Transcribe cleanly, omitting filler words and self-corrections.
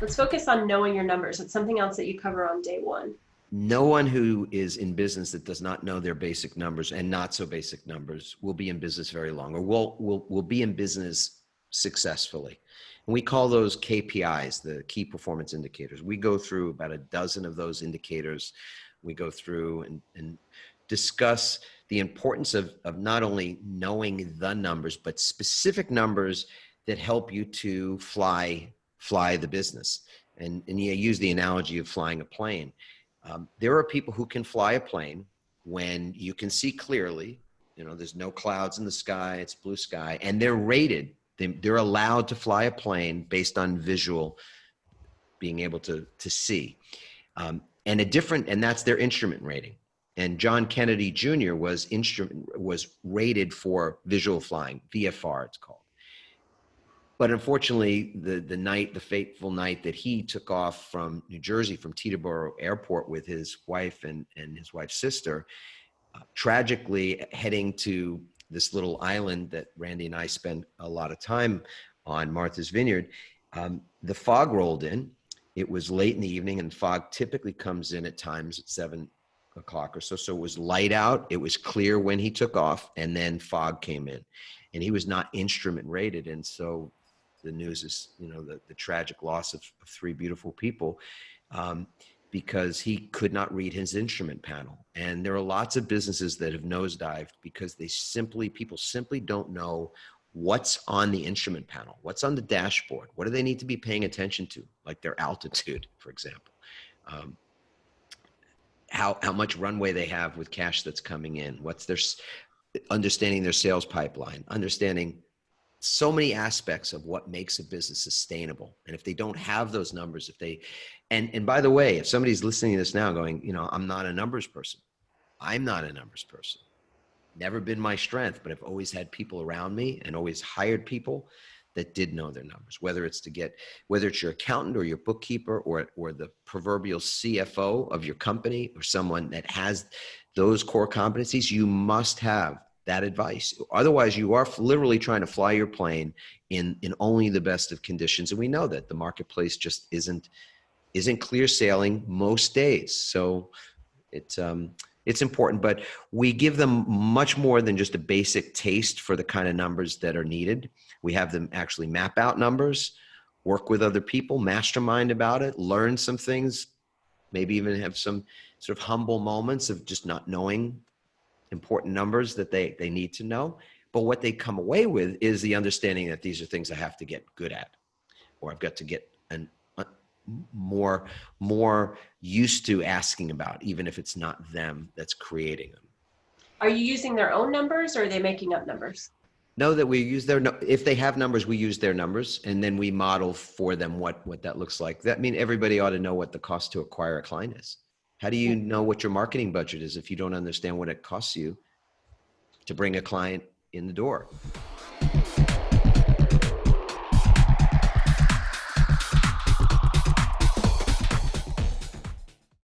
Let's focus on knowing your numbers. It's something else that you cover on day one. No one who is in business that does not know their basic numbers and not so basic numbers will be in business very long, or will be in business successfully. And we call those KPIs, the key performance indicators. We go through about a dozen of those indicators. We go through and discuss the importance of not only knowing the numbers, but specific numbers that help you to fly the business. And you use the analogy of flying a plane. There are people who can fly a plane when you can see clearly, there's no clouds in the sky, it's blue sky, and they're rated. They're allowed to fly a plane based on visual, being able to see. And that's their instrument rating. And John Kennedy Jr. was rated for visual flying, VFR it's called. But unfortunately, the fateful night that he took off from New Jersey, from Teterboro Airport with his wife and his wife's sister, tragically heading to this little island that Randy and I spent a lot of time on, Martha's Vineyard, the fog rolled in. It was late in the evening, and fog typically comes in at times at 7 o'clock or so. So it was light out. It was clear when he took off, and then fog came in. And he was not instrument rated. And so the news is, the tragic loss of 3 beautiful people, because he could not read his instrument panel. And there are lots of businesses that have nosedived because people simply don't know what's on the instrument panel, what's on the dashboard, what do they need to be paying attention to, like their altitude, for example, how much runway they have with cash that's coming in, what's their understanding their sales pipeline, understanding so many aspects of what makes a business sustainable. And if they don't have those numbers, and by the way, if somebody's listening to this now going, I'm not a numbers person. I'm not a numbers person. Never been my strength, but I've always had people around me and always hired people that did know their numbers, whether it's your accountant or your bookkeeper or the proverbial CFO of your company or someone that has those core competencies. You must have that advice. Otherwise, you are literally trying to fly your plane in only the best of conditions. And we know that the marketplace just isn't clear sailing most days. So it's important, but we give them much more than just a basic taste for the kind of numbers that are needed. We have them actually map out numbers, work with other people, mastermind about it, learn some things, maybe even have some sort of humble moments of just not knowing important numbers that they need to know. But what they come away with is the understanding that these are things I have to get good at, or I've got to get more used to asking about, even if it's not them that's creating them. Are you using their own numbers, or are they making up numbers? No, that we use if they have numbers, we use their numbers, and then we model for them what that looks like. That means everybody ought to know what the cost to acquire a client is. How do you know what your marketing budget is if you don't understand what it costs you to bring a client in the door?